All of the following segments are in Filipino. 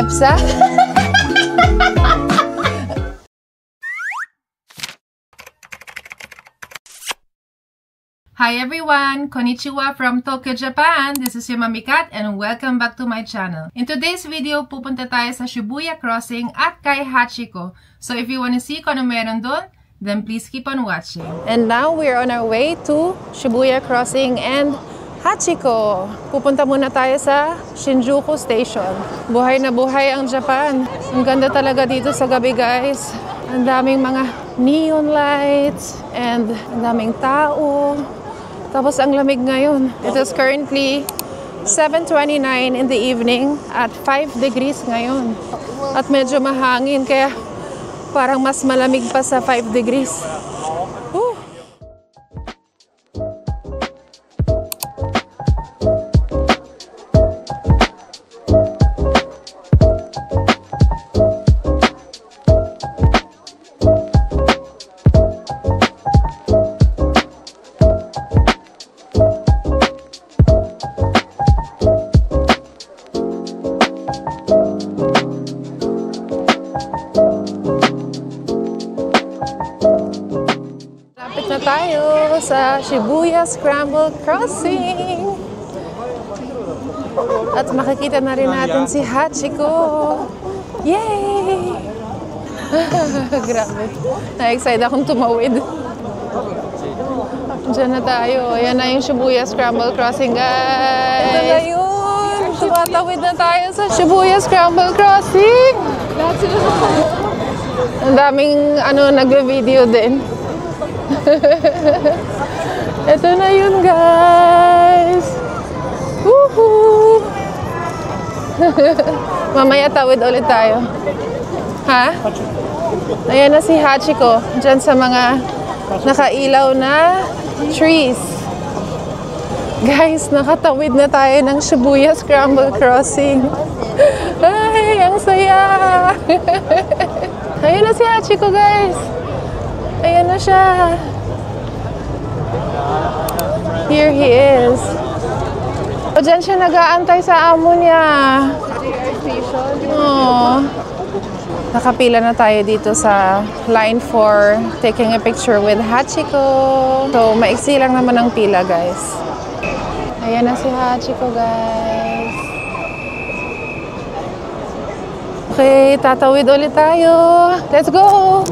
Ipsa? Hi everyone! Konnichiwa from Tokyo, Japan! This is your Mami Kat and welcome back to my channel. In today's video, pupunta tayo sa Shibuya Crossing at kay Hachiko. So if you wanna see kung ano meron doon, then please keep on watching. And now we're on our way to Shibuya Crossing and Hachiko. Pupunta muna tayo sa Shinjuku Station. Buhay na buhay ang Japan. Ang ganda talaga dito sa gabi, guys. Ang daming mga neon lights and ang daming tao. Tapos ang lamig ngayon. It is currently 7:29 in the evening at 5 degrees ngayon. At medyo mahangin kaya parang mas malamig pa sa 5 degrees. Woo! Tayo sa Shibuya Scramble Crossing at makikita na rin natin si Hachiko. Yay! Grabe, na-excited akong tumawid. Diyan na tayo. Ayan na yung Shibuya Scramble Crossing, guys. Ito na yun. Tumatawid na tayo sa Shibuya Scramble Crossing. Ang daming nagve-video din. Ito na yun, guys. Woohoo! Mamaya tawid ulit tayo. Ha? Ayan na si Hachiko. Diyan sa mga nakailaw na trees. Guys, nakatawid na tayo ng Shibuya Scramble Crossing. Ay, ang saya! Ayan na si Hachiko, guys. Ayan na siya. Here he is. O, dyan siya nag-aantay sa amo niya. Oh. Nakapila na tayo dito sa line for taking a picture with Hachiko. So, maiksi lang naman ang pila, guys. Ayan na si Hachiko, guys. Okay, tatawid ulit tayo. Let's go!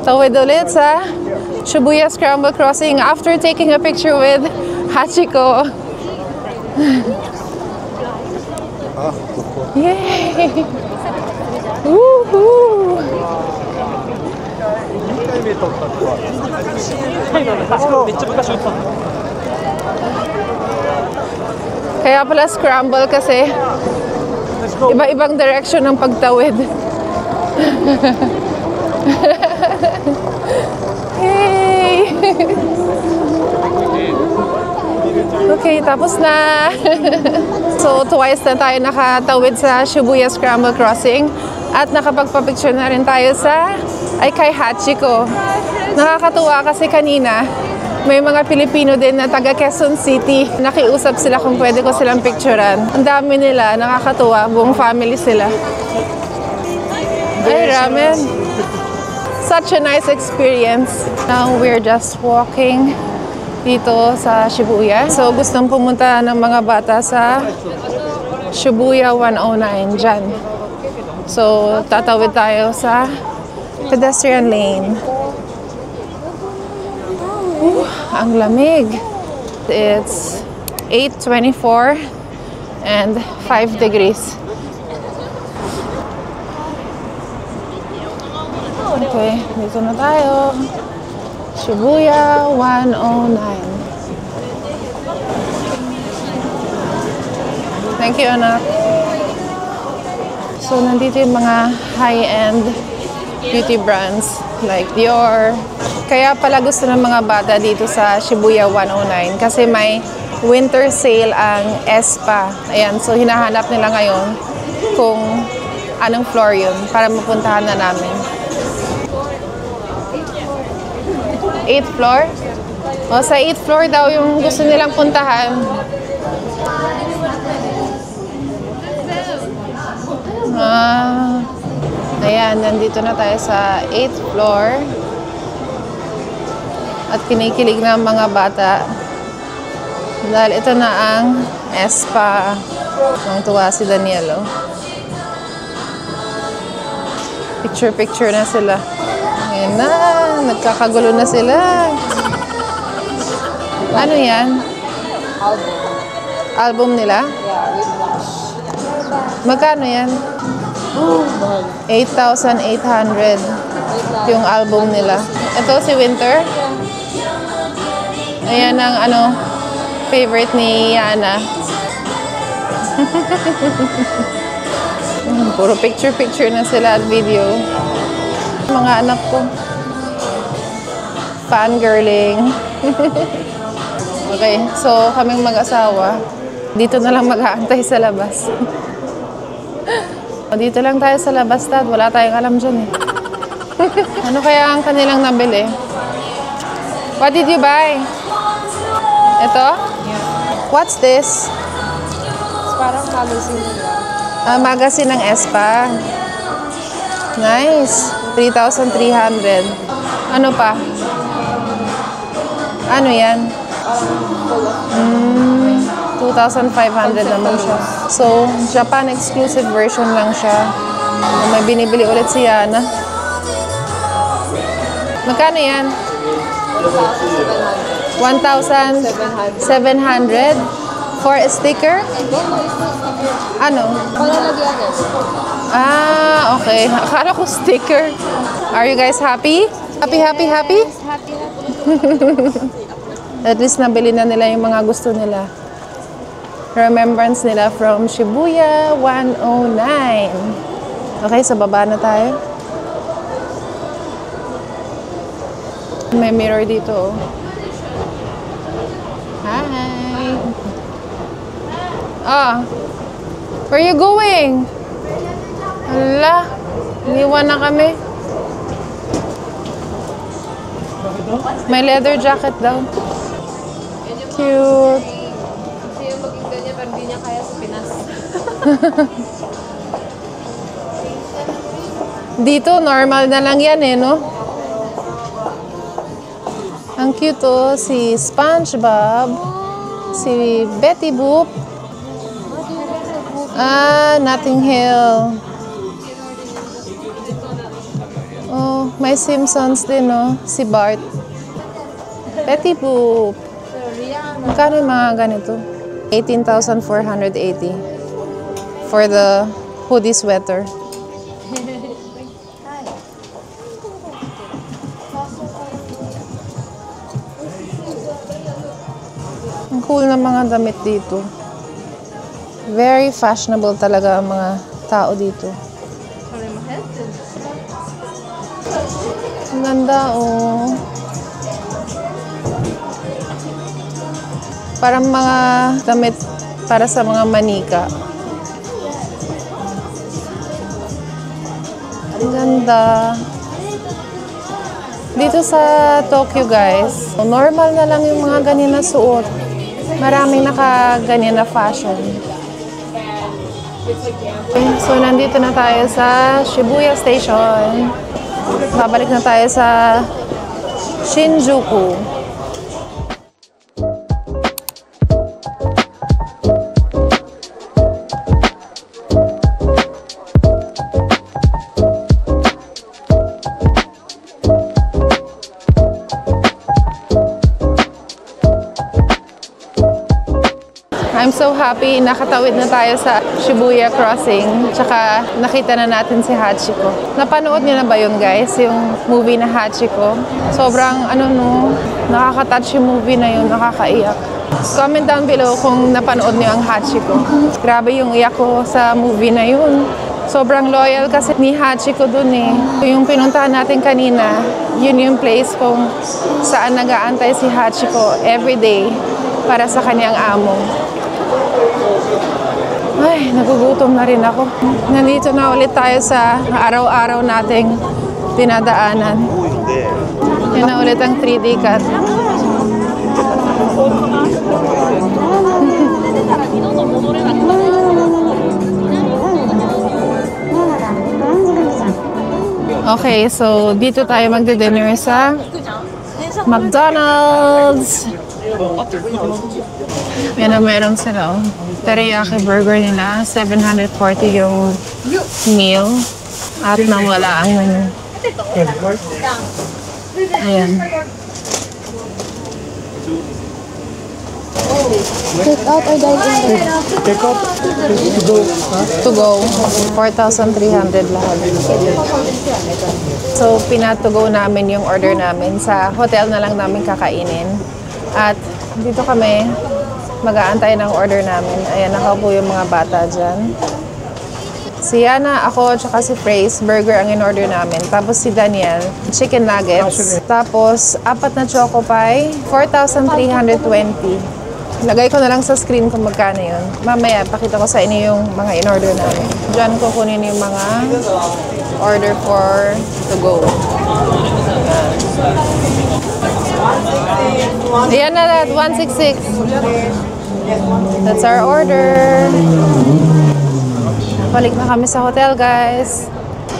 Tawid ulit sa Shibuya Scramble Crossing after taking a picture with Hachiko. Yay! Woohoo! Kaya pala scramble kasi iba-ibang direction ng pagtawid. Yay! Okay, tapos na. So, twice na tayo nakatawid sa Shibuya Scramble Crossing at nakapagpa-picture na rin tayo kay Hachiko. Nakakatuwa kasi kanina may mga Pilipino din na taga Quezon City. Nakiusap sila kung pwede ko silang picturean. Ang dami nila, nakakatuwa. Buong family sila. Ay, ramen. Such a nice experience. Now we're just walking dito sa Shibuya. So gustong pumunta ng mga bata sa Shibuya 109 dyan. So tatawid tayo sa pedestrian lane. Ang lamig. It's 8:24 and 5 degrees. Okay, dito na tayo. Shibuya 109. Thank you, anak. So, nandito yung mga high-end beauty brands like Dior. Kaya pala gusto ng mga bata dito sa Shibuya 109 kasi may winter sale ang Espa. Ayan, so hinahanap nila ngayon kung anong floor yun para mapuntahan na namin. 8th floor? O, sa 8th floor daw yung gusto nilang puntahan. Ayan, nandito na tayo sa 8th floor. At kinikilig na ang mga bata. Dahil ito na ang Spa. Ang tuwa si Danielo. Picture-picture na sila. Ayan na, nagkakagulo na sila. Ano yan? Album. Album nila? Yeah, with blush. Magkano yan? Oh, mahal. 8,800 yung album nila. Ito si Winter. Ayan ang favorite ni Yana. Puro picture-picture na sila at video. Mga anak ko. Fangirling. Okay, so kaming mag-asawa. Dito na lang mag-aantay sa labas. Dito lang tayo sa labas, Dad. Wala tayong alam dyan eh. Ano kaya ang kanilang nabili? What did you buy? Ito? What's this? Parang magazine nila. Magazine ng Spa. Nice. 3,300. Ano pa? Ano yan? 2,500 naman siya. So, Japan exclusive version lang siya. May binibili ulit si Yana. Magkano yan? 1,700 for a sticker? Ano? Palalagyan eh. Okay. Akala ko sticker. Are you guys happy? Happy? Happy. At least nabili na nila yung mga gusto nila. Remembrance nila from Shibuya 109. Okay, sa baba na tayo. May mirror dito. Hi! Where you going? Hala, iniwan na kami. May leather jacket daw. Cute. Kasi yung maging ganyan, pero hindi niya kaya sa Pinas. Dito, normal na lang yan eh, no? Ang cute oh, si SpongeBob, si Betty Boop, Notting Hill. Oh, may Simpsons din, no? Si Bart. Betty Boop. Magkano yung mga ganito? 18,480 for the hoodie sweater. Ang cool na mga damit dito. Very fashionable talaga ang mga tao dito. Ang ganda, oh. Parang mga damit para sa mga manika. Ang ganda. Dito sa Tokyo, guys, normal na lang yung mga ganyan na suot. Maraming naka-ganyan na fashion. So, nandito na tayo sa Shibuya Station. Babalik na tayo sa Shinjuku. I'm so happy nakatawid na tayo sa Shibuya Crossing. Tsaka nakita na natin si Hachiko. Napanood niyo na ba yun, guys? Yung movie na Hachiko. Sobrang nakaka-touch yung movie na yun, nakakaiyak. Comment down below kung napanood niyo ang Hachiko. Grabe yung iyak ko sa movie na yun. Sobrang loyal kasi ni Hachiko dun eh. Yung pinuntahan natin kanina, yun yung place kung saan nag-aantay si Hachiko everyday para sa kanyang amo. Ay, nagugutom na rin ako. Nandito na ulit tayo sa araw-araw nating dinadaanan. Yan na ulit ang 3D cut. Okay, so dito tayo magdi-dinner sa McDonald's. Yan ang meron sila. Teriyaki burger nila. 740 yung meal. At nawala ang menu. Ayan. Take out or dine in? Take out. To go. To go. 4,300 lahat. So, pinatugo namin yung order namin. Sa hotel na lang namin kakainin. At dito kami, mag-aantay ng order namin. Ayan, nakaupo yung mga bata dyan. Si Yana, ako, tsaka si Praise, burger ang in-order namin. Tapos si Daniel, chicken nuggets. Tapos, 4 na choco pie, 4,320. Lagay ko na lang sa screen kung magkano yun. Mamaya, pakita ko sa inyo yung mga in-order namin. Diyan ko kunin yung mga order for to go. Ayan na that, 166. That's our order. Balik na kami sa hotel, guys.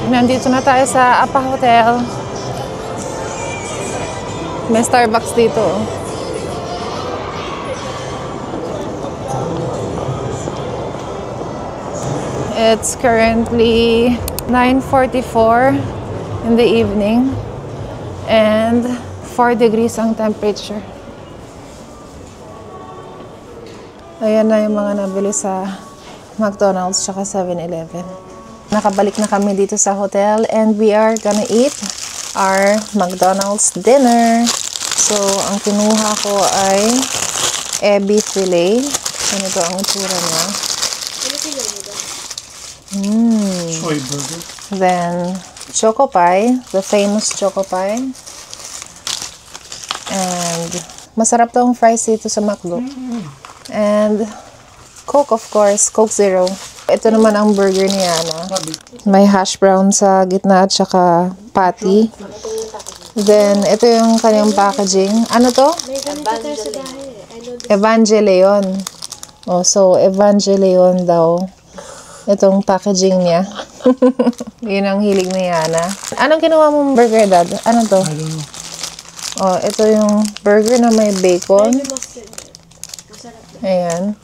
Nandito na tayo sa Apa Hotel. May Starbucks dito. It's currently 9:44 in the evening and 4 degrees ang temperature. Ayan na yung mga nabili sa McDonald's tsaka 7-Eleven. Nakabalik na kami dito sa hotel and we are gonna eat our McDonald's dinner. So, ang kinuha ko ay ebi filet. Ganito ang itsura niya. Soy burger. Then, choco pie, the famous choco pie. And, masarap tong fries dito sa McDo. And, Coke, of course. Coke Zero. Ito naman ang burger ni Yana. May hash brown sa gitna at saka patty. Then, ito yung kanyang packaging. Ano to? Evangelion. Oh, so, Evangelion daw. Itong packaging niya. Yun ang hilig ni Yana. Anong kinuha mong burger, Dad? Ano to? Oh, ito yung burger na may bacon. Ayan.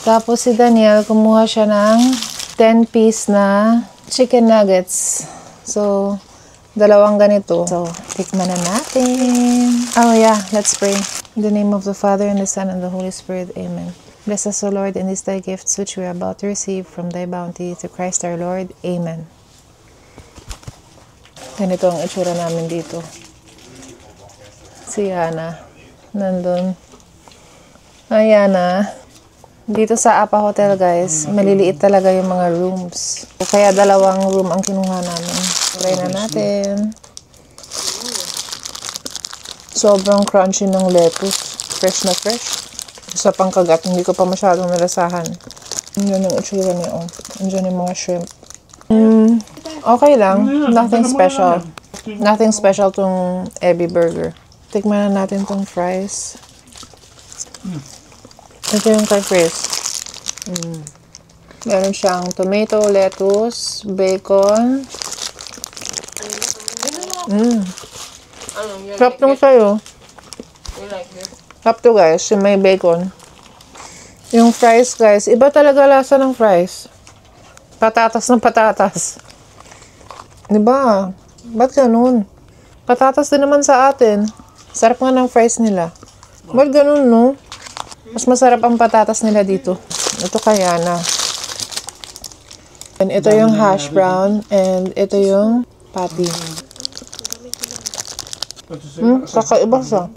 Tapos si Daniel, kumuha siya ng 10-piece na chicken nuggets. So, dalawang ganito. So, tikman na natin. Oh yeah, let's pray. In the name of the Father, and the Son, and the Holy Spirit. Amen. Bless us, O Lord, in these thy gifts which we are about to receive from thy bounty, through Christ our Lord. Amen. Ganito ang itsura namin dito. Si Yana. Nandun. Yana. Dito sa Apa Hotel, guys, maliliit talaga yung mga rooms. Kaya dalawang room ang kinuha namin. Try na natin. Sobrang crunchy ng lettuce. Fresh na fresh. Isa pang kagat, hindi ko pa masyadong nalasahan. Yun ang itsura niya, oh. Andiyan yung mga shrimp. Okay lang. Nothing special. Nothing special tong ebi burger. Tikman na natin tong fries. Ito yung kay Chris. Meron siyang tomato, lettuce, bacon. Sarap nung sa'yo. Sarap to, guys. Yung may bacon. Yung fries, guys. Iba talaga lasa ng fries. Patatas ng patatas. Diba? Ba't ganun? Patatas din naman sa atin. Sarap nga ng fries nila. Ba't ganun, no? Mas masarap ang patatas nila dito. Ito kaya na. And ito yung hash brown. And ito yung patty. Kakaiba siya.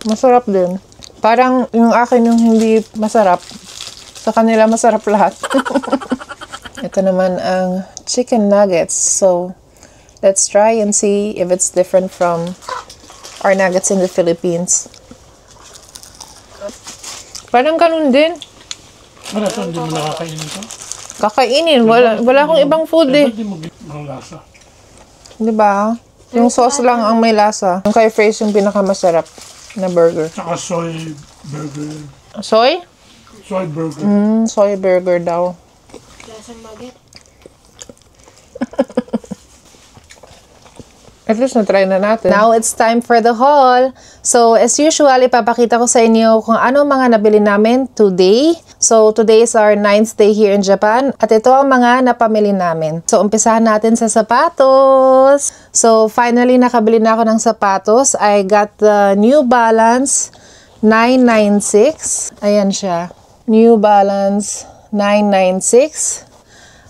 Masarap din. Parang yung akin yung hindi masarap. Sa kanila masarap lahat. Ito naman ang chicken nuggets. So, let's try and see if it's different from our nuggets in the Philippines. Parang ganun din. Ano ito? Hindi mo nakakainin ito? Kakainin. Wala akong ibang food eh. Hindi mo ang lasa. Diba? Yung sauce lang ang may lasa. Yung kay Phrase yung pinakamasarap na burger. Saka soy burger. Soy? Soy burger. Soy burger daw. Lasang nugget. At least na-try na natin. Now, it's time for the haul. So, as usual, ipapakita ko sa inyo kung ano mga nabili namin today. So, today is our 9th day here in Japan. At ito ang mga napamili namin. So, umpisahan natin sa sapatos. So, finally, nakabili na ako ng sapatos. I got the New Balance 996. Ayan siya. New Balance 996.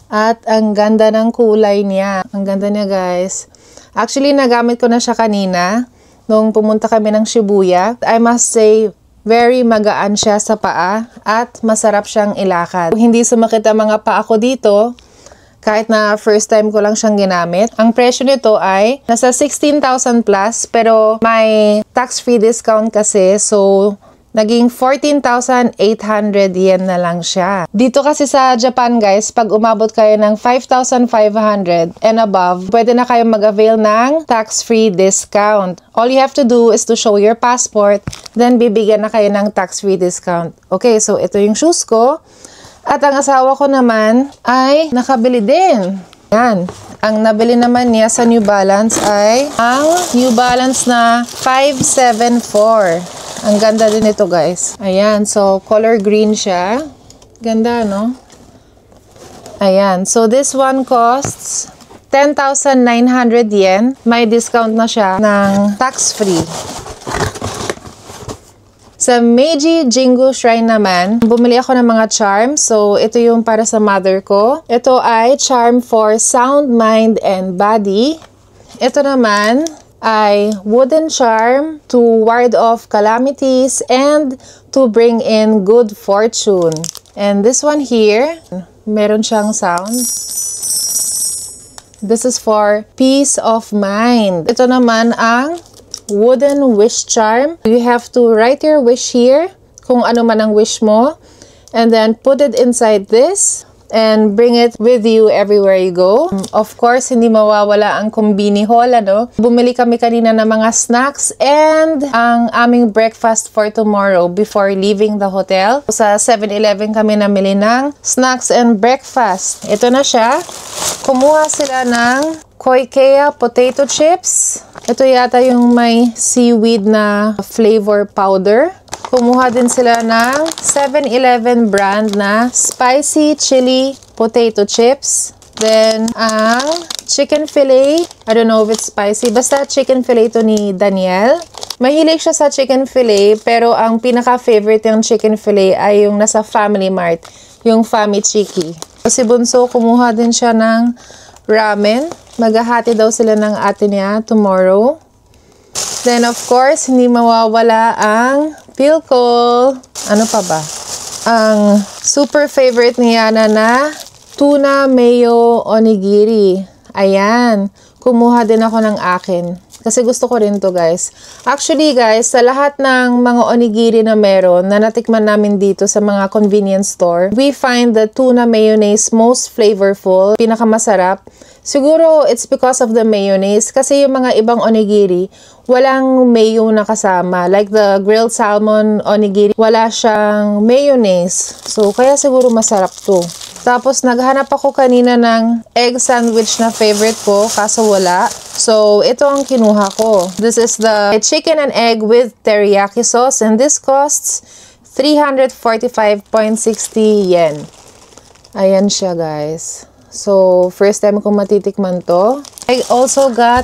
At ang ganda ng kulay niya. Ang ganda niya, guys. Actually, nagamit ko na siya kanina nung pumunta kami ng Shibuya. I must say, very magaan siya sa paa at masarap siyang ilakad. Hindi sumakit ang mga paa ko dito kahit na first time ko lang siyang ginamit. Ang presyo nito ay nasa 16,000 plus pero may tax-free discount kasi, so naging 14,800 yen na lang siya. Dito kasi sa Japan, guys, pag umabot kayo ng 5,500 and above, pwede na kayo mag-avail ng tax-free discount. All you have to do is to show your passport, then bibigyan na kayo ng tax-free discount. Okay, so ito yung shoes ko. At ang asawa ko naman ay nakabili din. Yan. Ang nabili naman niya sa New Balance ay ang New Balance na 574. Ang ganda din ito, guys. Ayan. So, color green siya. Ganda, no? Ayan. So, this one costs 10,900 yen. May discount na siya ng tax-free. Sa Meiji Jingu Shrine naman, bumili ako ng mga charm. So, ito yung para sa mother ko. Ito ay charm for sound, mind, and body. Ito naman ay wooden charm to ward off calamities and to bring in good fortune. And this one here, meron siyang sound. This is for peace of mind. Ito naman ang wooden wish charm. You have to write your wish here, kung ano man ang wish mo, and then put it inside this and bring it with you everywhere you go. Of course, hindi mawawala ang kombini haul, ano? Bumili kami kanina ng mga snacks and ang aming breakfast for tomorrow before leaving the hotel. Sa 7-Eleven kami namili ng snacks and breakfast. Ito na siya. Kumuha sila ng Koikea potato chips. Ito yata yung may seaweed na flavor powder. Kumuha din sila ng 7-Eleven brand na spicy chili potato chips. Then, ang chicken fillet. I don't know if it's spicy. Basta chicken fillet to ni Daniel. Mahilig siya sa chicken fillet, pero ang pinaka-favorite yung chicken fillet ay yung nasa Family Mart. Yung Fami Chiki. Si Bunso, kumuha din siya ng ramen. Maghahati daw sila ng ate niya tomorrow. Then, of course, hindi mawawala ang Pilcol. Ano pa ba? Ang super favorite ni Yana na tuna mayo onigiri. Ayan. Kumuha din ako ng akin. Kasi gusto ko rin to, guys. Actually, guys, sa lahat ng mga onigiri na meron, na natikman namin dito sa mga convenience store, we find the tuna mayonnaise most flavorful, pinakamasarap. Siguro, it's because of the mayonnaise. Kasi yung mga ibang onigiri, walang mayo na kasama. Like the grilled salmon onigiri, wala siyang mayonnaise. So, kaya siguro masarap to. Tapos, naghanap ako kanina ng egg sandwich na favorite ko, kaso wala. So, ito ang kinuha ko. This is the chicken and egg with teriyaki sauce, and this costs 345.60 yen. Ayan siya, guys. So, first time kong matitikman to. I also got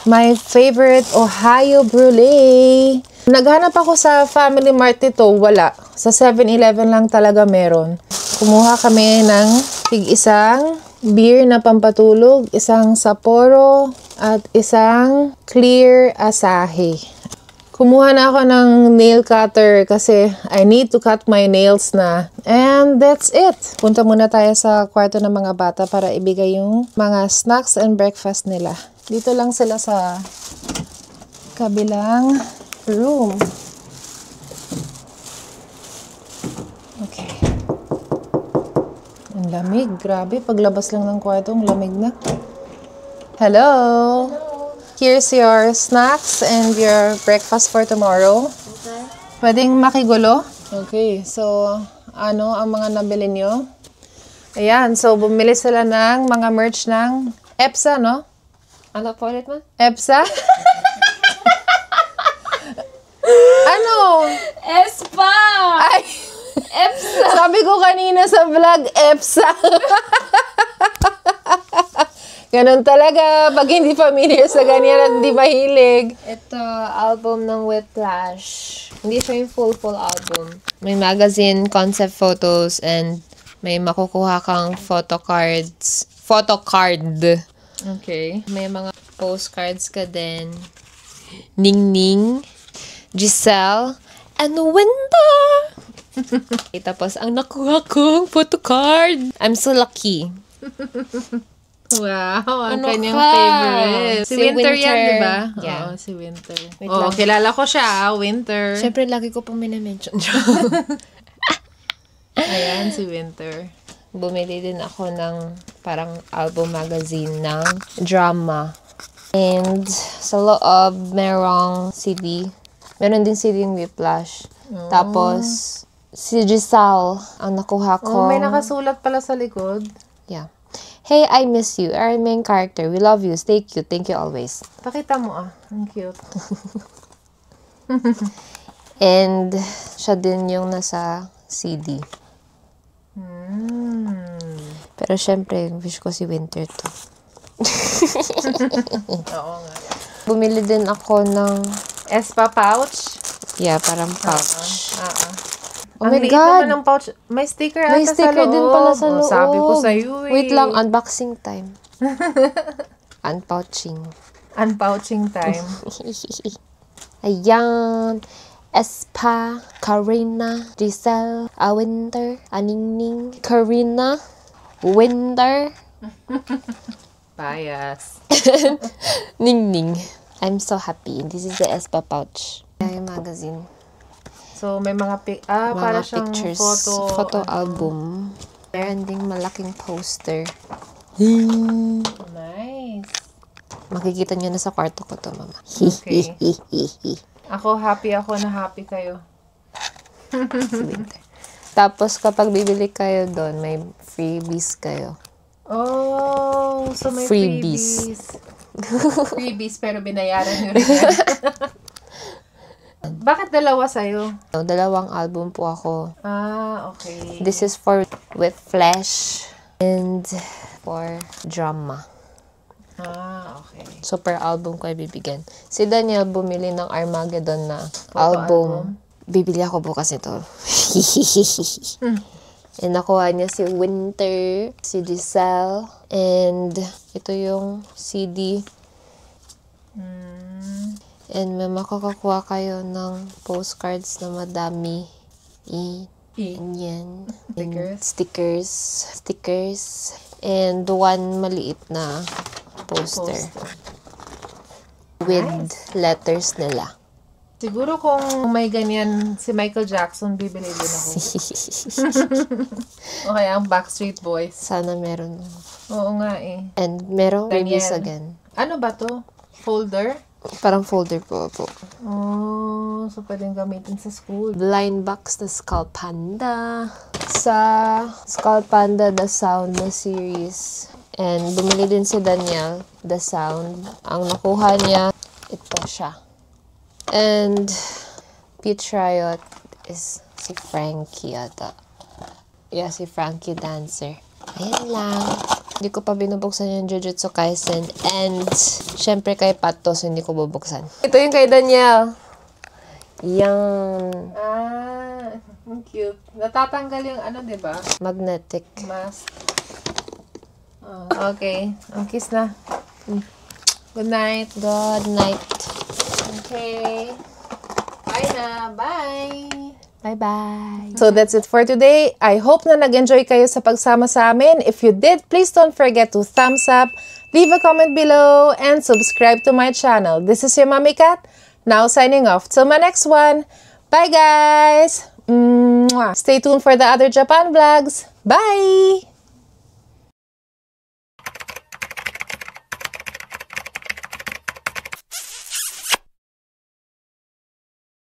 my favorite Ohio Brulee. Naghanap ako sa Family Mart nito, wala. Sa 7-Eleven lang talaga meron. Kumuha kami ng tig-isang beer na pampatulog, isang Sapporo, at isang clear Asahi. Kumuha na ako ng nail cutter kasi I need to cut my nails na. And that's it. Punta muna tayo sa kwarto ng mga bata para ibigay yung mga snacks and breakfast nila. Dito lang sila sa kabilang room. Okay. Ang lamig. Grabe. Paglabas lang ng kwarto, ang lamig na. Hello! Here's your snacks and your breakfast for tomorrow. Okay. Pwedeng makigulo? Okay. So, ano ang mga nabili nyo? Ayan. So, bumili sila ng mga merch ng EPSA, no? Ano pa ulit mo? EPSA? Ano? Espa! Ay! EPSA! Sabi ko kanina sa vlog, EPSA. Ganun talaga. Pag hindi familiar sa ganyan at hindi mahilig. Ito, album ng Whiplash. Hindi siya yung full album. May magazine, concept photos, and may makukuha kang photocards. Photocard. Okay. May mga postcards ka din. Ningning, Giselle, and Winter. Tapos, ang nakuha kong photocard. I'm so lucky. Wow, ang Ano kanyang ka? favorite. Si Si Winter yan, Winter. di ba? Yeah. Oo, si Winter. Wait Oo, lang. kilala ko siya, Winter. Siyempre, lagi ko pang minamention. Ayan, si Winter. Bumili din ako ng parang album magazine ng drama. And sa loob, merong CD. Meron din CD yung Whiplash. Tapos, si Giselle ang nakuha ko. Oh, may nakasulat pala sa likod. Yeah. Hey, I miss you. Our main character. We love you. Stay cute. Thank you always. Pakita mo ang cute. And, siya din yung nasa CD. Pero syempre, wish ko si Winter to. Oo nga. Bumili din ako ng, Espa pouch. yeah, parang pouch. Oh my liit God! naman ng pouch. May sticker May ata sticker sa loob. din pala sa Oh, loob. sabi ko sa'yo eh. Wait lang, unboxing time. Unpouching. Unpouching time. Ayan. Espa, Karina, Giselle, Winter, Ningning, Karina, Winter, Bias. Ningning. I'm so happy. This is the Espa pouch. Yung magazine. So, may mga para Mga siyang pictures. photo. Album. Meron ding malaking poster. Nice. Makikita nyo na sa kwarto ko to, mama. Okay. Ako, happy ako na happy kayo. Si Winter. Tapos, kapag bibili kayo doon, may freebies kayo. Oh, so may Freebies. Freebies, pero binayaran nyo rin yan. Bakit dalawa sa'yo? Dalawang album po ako. Ah, okay. This is for With Flesh and for Drama. Ah, okay. So, per album ko ay bibigyan. Si Daniel bumili ng Armageddon na album. album. Bibili ako bukas nito. And nakuha niya si Winter, si Giselle, and ito yung CD. And may makakakuha kayo ng postcards na madami. Yan. Stickers. Stickers. And one maliit na poster. With letters nila. Siguro kung may ganyan si Michael Jackson, bibili din ako. O kaya ang Backstreet Boys. Sana meron. Oo nga eh. And merong Daniel. reviews again. Ano ba to? Folder? Parang folder po. Oh, so pwedeng gamitin sa school. Blind box na Skull Panda. Sa Skull Panda, The Sound na series. And bumili din si Daniel, The Sound. Ang nakuha niya, ito siya. And Peach Riot is si Frankie ata. Yeah, si Frankie Dancer. Ayan lang. Hindi ko pa binubuksan yung Jujutsu Kaisen. And, syempre kay Patos, hindi ko bubuksan. Ito yung kay Daniel. Yan. Ah, ang cute. Natatanggal yung ano, di ba? Magnetic. Mask. Oh, okay. Ang kiss na. Good night. Good night. Okay. Bye na. Bye. Bye-bye. So that's it for today. I hope na nag-enjoy kayo sa pagsama sa amin. If you did, please don't forget to thumbs up, leave a comment below, and subscribe to my channel. This is your Mommy Cat, now signing off. Till my next one. Bye guys! Mwah. Stay tuned for the other Japan vlogs. Bye!